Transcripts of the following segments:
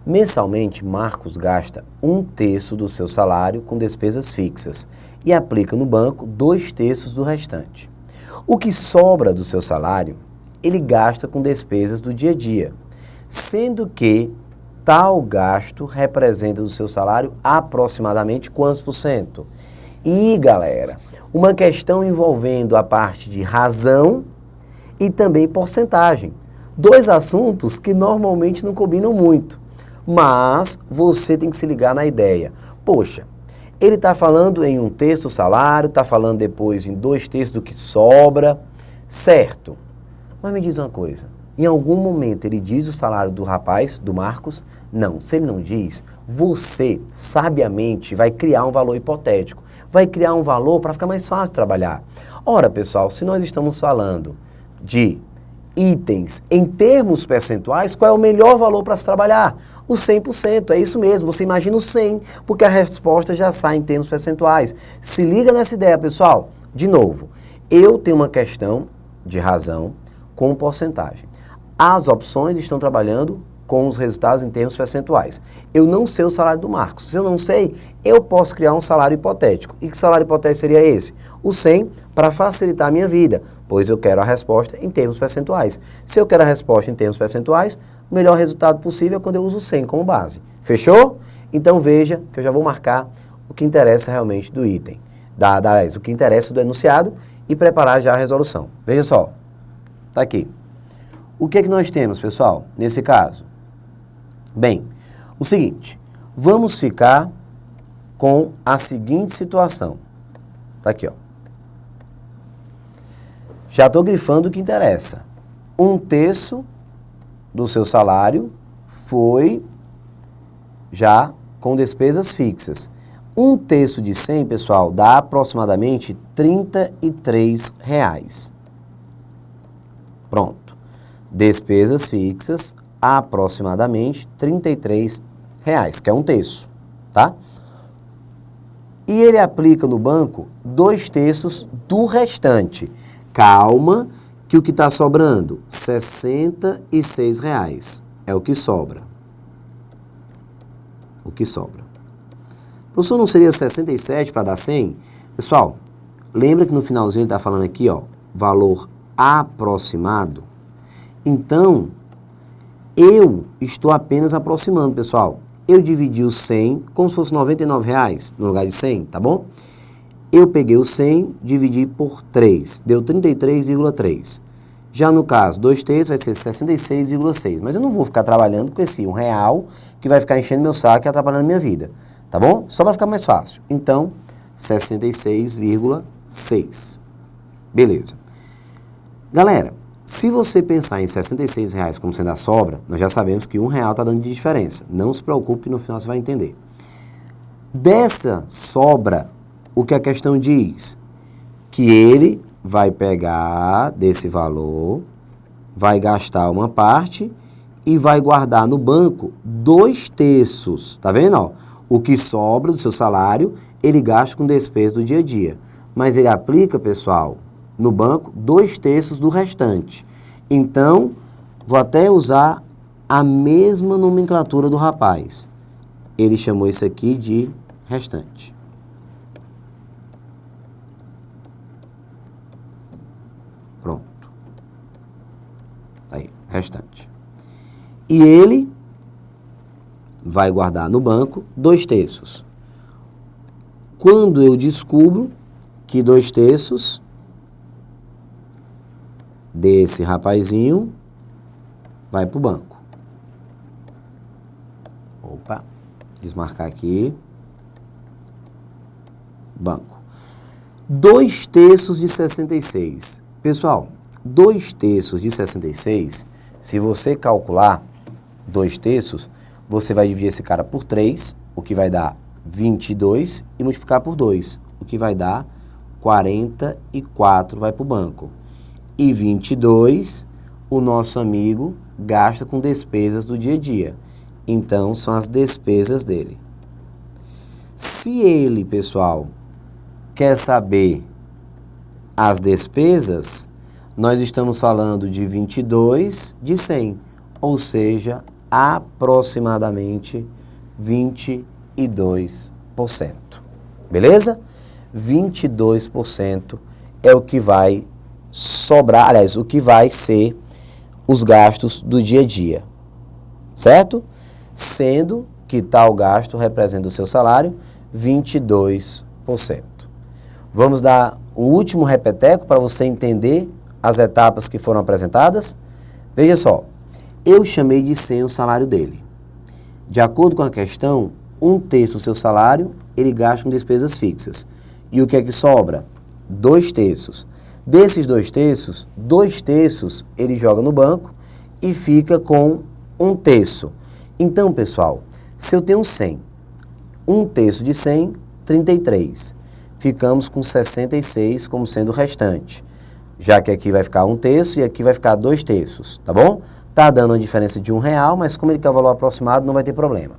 Mensalmente, Marcos gasta 1/3 do seu salário com despesas fixas e aplica no banco 2/3 do restante. O que sobra do seu salário, ele gasta com despesas do dia a dia, sendo que tal gasto representa do seu salário aproximadamente quantos por cento? E, galera, uma questão envolvendo a parte de razão e também porcentagem. Dois assuntos que normalmente não combinam muito, mas você tem que se ligar na ideia. Poxa, ele está falando em 1/3 do salário, está falando depois em 2/3 do que sobra, certo? Mas me diz uma coisa, em algum momento ele diz o salário do rapaz, do Marcos? Não, se ele não diz, você sabiamente vai criar um valor hipotético, vai criar um valor para ficar mais fácil de trabalhar. Ora, pessoal, se nós estamos falando de itens em termos percentuais, qual é o melhor valor para se trabalhar? O 100%, é isso mesmo, você imagina o 100, porque a resposta já sai em termos percentuais. Se liga nessa ideia, pessoal. De novo, eu tenho uma questão de razão com porcentagem. As opções estão trabalhando com os resultados em termos percentuais. Eu não sei o salário do Marcos. Se eu não sei, eu posso criar um salário hipotético. E que salário hipotético seria esse? O 100 para facilitar a minha vida, pois eu quero a resposta em termos percentuais. Se eu quero a resposta em termos percentuais, o melhor resultado possível é quando eu uso o 100 como base. Fechou? Então veja que eu já vou marcar o que interessa realmente do item, o que interessa do enunciado e preparar já a resolução. Veja só, tá aqui. O que é que nós temos, pessoal, nesse caso? Bem, o seguinte, vamos ficar com a seguinte situação. Tá aqui, ó. Já estou grifando o que interessa. 1/3 do seu salário foi já com despesas fixas. 1/3 de 100, pessoal, dá aproximadamente R$33. Pronto. Despesas fixas, aproximadamente R$33, que é 1/3, tá? E ele aplica no banco 2/3 do restante. Calma, que o que está sobrando? R$66 é o que sobra. O que sobra. Professor, não seria 67 para dar 100? Pessoal, lembra que no finalzinho ele está falando aqui, ó, valor aproximado? Então, eu estou apenas aproximando, pessoal. Eu dividi o 100 como se fosse R$99 no lugar de 100, tá bom? Eu peguei o 100, dividi por 3, deu 33,3. Já no caso, 2/3 vai ser 66,6. Mas eu não vou ficar trabalhando com esse R$1 que vai ficar enchendo meu saco e atrapalhando a minha vida, tá bom? Só para ficar mais fácil. Então, 66,6. Beleza. Galera, se você pensar em R$66 como sendo a sobra, nós já sabemos que R$1 está dando de diferença. Não se preocupe que no final você vai entender. Dessa sobra, o que a questão diz? Que ele vai pegar desse valor, vai gastar uma parte e vai guardar no banco 2/3. Tá vendo? Ó? O que sobra do seu salário, ele gasta com despesa do dia a dia. Mas ele aplica, pessoal, no banco 2/3 do restante. Então, vou até usar a mesma nomenclatura do rapaz. Ele chamou isso aqui de restante. Pronto. Aí, restante. E ele vai guardar no banco 2/3. Quando eu descubro que 2/3 desse rapazinho vai para o banco. Opa, desmarcar aqui. Banco. 2/3 de 66. Pessoal, 2/3 de 66, se você calcular 2/3, você vai dividir esse cara por 3, o que vai dar 22, e multiplicar por 2, o que vai dar 44, vai para o banco. E 22, o nosso amigo gasta com despesas do dia a dia. Então, são as despesas dele. Se ele, pessoal, quer saber as despesas, nós estamos falando de 22 de 100, ou seja, aproximadamente 22%. Beleza? 22% é o que vai sobrar, aliás, o que vai ser os gastos do dia a dia, certo? Sendo que tal gasto representa o seu salário, 22%. Vamos dar o último repeteco para você entender as etapas que foram apresentadas? Veja só, eu chamei de 100 o salário dele. De acordo com a questão, 1/3 do seu salário ele gasta com despesas fixas. E o que é que sobra? 2/3. Desses 2/3, 2/3 ele joga no banco e fica com 1/3. Então, pessoal, se eu tenho 100, 1/3 de 100, 33. Ficamos com 66 como sendo o restante. Já que aqui vai ficar 1/3 e aqui vai ficar 2/3, tá bom? Tá dando uma diferença de R$1, mas como ele quer o valor aproximado, não vai ter problema.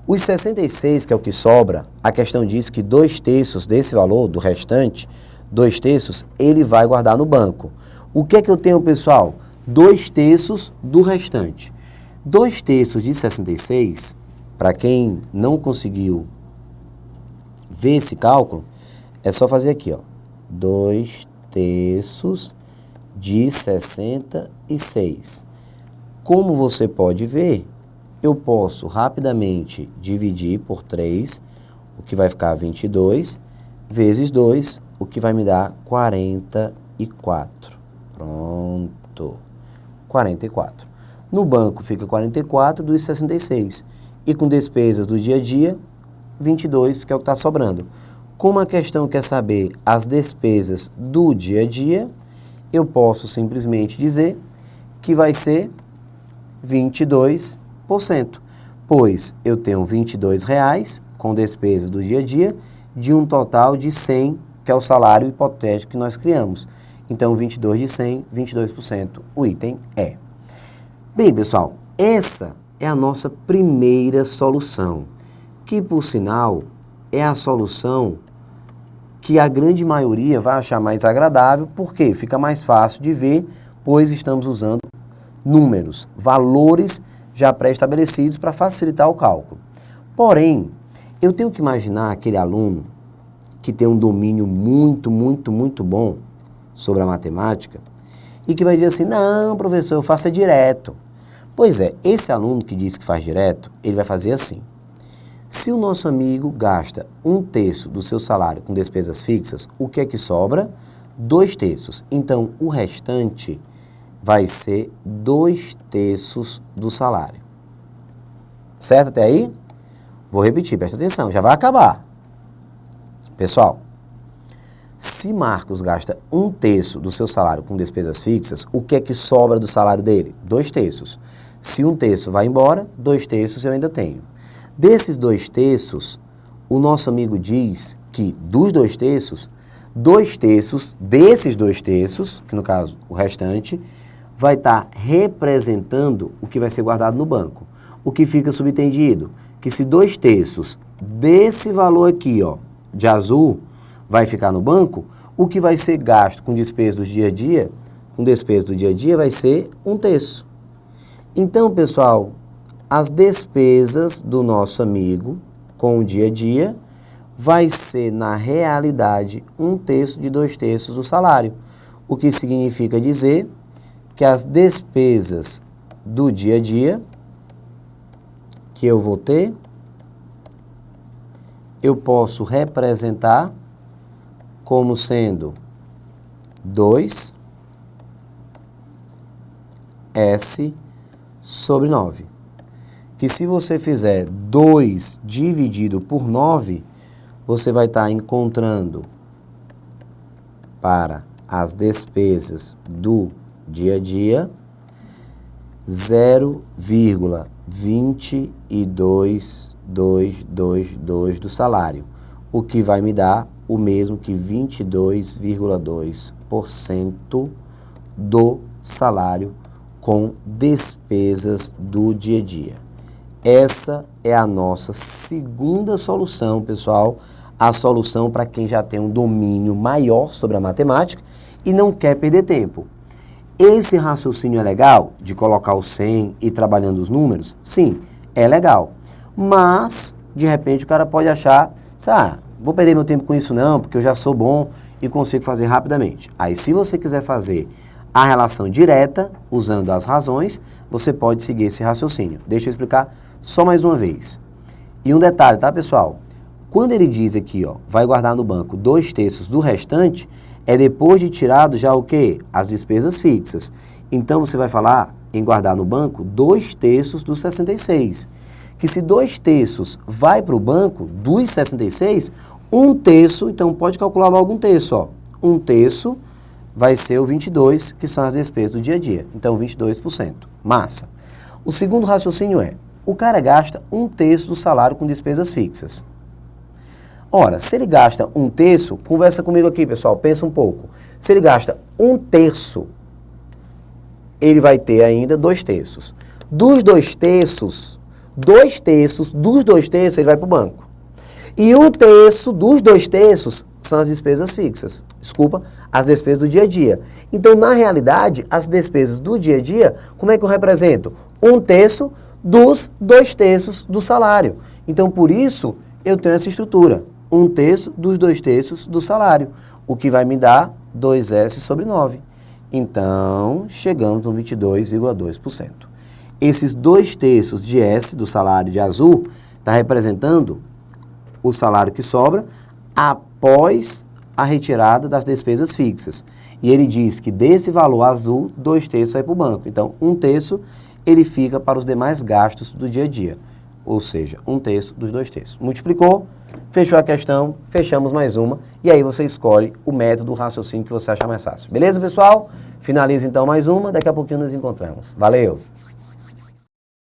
Os 66, que é o que sobra, a questão diz que 2/3 desse valor, do restante, 2/3, ele vai guardar no banco. O que é que eu tenho, pessoal? 2/3 do restante. 2/3 de 66, para quem não conseguiu ver esse cálculo, é só fazer aqui, ó. 2/3 de 66. Como você pode ver, eu posso rapidamente dividir por 3, o que vai ficar 22, vezes 2, o que vai me dar 44. Pronto. 44. No banco fica 44 dos 66. E com despesas do dia a dia, 22, que é o que está sobrando. Como a questão quer saber as despesas do dia a dia, eu posso simplesmente dizer que vai ser 22%, pois eu tenho R$22 com despesas do dia a dia de um total de 100, que é o salário hipotético que nós criamos. Então, 22 de 100, 22%, o item é. Bem, pessoal, essa é a nossa primeira solução, que, por sinal, é a solução que a grande maioria vai achar mais agradável, porque fica mais fácil de ver, pois estamos usando números, valores já pré-estabelecidos para facilitar o cálculo. Porém, eu tenho que imaginar aquele aluno que tem um domínio muito bom sobre a matemática e que vai dizer assim, não, professor, eu faço direto. Pois é, esse aluno que diz que faz direto, ele vai fazer assim. Se o nosso amigo gasta 1/3 do seu salário com despesas fixas, o que é que sobra? 2/3. Então, o restante vai ser 2/3 do salário. Certo até aí? Vou repetir, presta atenção, já vai acabar. Pessoal, se Marcos gasta 1/3 do seu salário com despesas fixas, o que é que sobra do salário dele? 2/3. Se 1/3 vai embora, 2/3 eu ainda tenho. Desses 2/3, o nosso amigo diz que dos 2/3, 2/3 desses 2/3, que no caso o restante, vai estar representando o que vai ser guardado no banco. O que fica subentendido? Que se 2/3 desse valor aqui, ó, de azul, vai ficar no banco, o que vai ser gasto com despesas do dia a dia, vai ser 1/3. Então, pessoal, as despesas do nosso amigo com o dia a dia vai ser, na realidade, 1/3 de 2/3 do salário. O que significa dizer que as despesas do dia a dia que eu vou ter, eu posso representar como sendo 2S sobre 9. Que se você fizer 2 dividido por 9, você vai estar encontrando para as despesas do dia a dia 0,22222 do salário, o que vai me dar o mesmo que 22,2% do salário com despesas do dia a dia. Essa é a nossa segunda solução, pessoal, a solução para quem já tem um domínio maior sobre a matemática e não quer perder tempo. Esse raciocínio é legal, de colocar o 100 e ir trabalhando os números? Sim, é legal. Mas, de repente, o cara pode achar, vou perder meu tempo com isso não, porque eu já sou bom e consigo fazer rapidamente. Aí, se você quiser fazer a relação direta, usando as razões, você pode seguir esse raciocínio. Deixa eu explicar só mais uma vez. E um detalhe, tá, pessoal? Quando ele diz aqui, ó, vai guardar no banco 2/3 do restante, é depois de tirado já o quê? As despesas fixas. Então, você vai falar em guardar no banco 2/3 dos 66. Que se 2/3 vai para o banco dos 66, 1/3, então pode calcular logo 1/3, ó. 1/3 vai ser o 22, que são as despesas do dia a dia. Então, 22%. Massa. O segundo raciocínio é, o cara gasta 1/3 do salário com despesas fixas. Ora, se ele gasta 1/3, conversa comigo aqui, pessoal, pensa um pouco. Se ele gasta 1/3, ele vai ter ainda 2/3. Dos 2/3, 2/3 dos 2/3 ele vai para o banco. E 1/3 dos 2/3 são as despesas fixas. Desculpa, as despesas do dia a dia. Então, na realidade, as despesas do dia a dia, como é que eu represento? 1/3 dos 2/3 do salário. Então, por isso, eu tenho essa estrutura. 1/3 dos 2/3 do salário, o que vai me dar 2S sobre 9. Então, chegamos no 22,2%. Esses 2/3 de S do salário de azul está representando o salário que sobra após a retirada das despesas fixas. E ele diz que desse valor azul, 2/3 vai para o banco. Então, 1/3 ele fica para os demais gastos do dia a dia. Ou seja, 1/3 dos 2/3. Multiplicou, fechou a questão, fechamos mais uma, e aí você escolhe o método, o raciocínio que você achar mais fácil. Beleza, pessoal? Finaliza então mais uma, daqui a pouquinho nos encontramos. Valeu!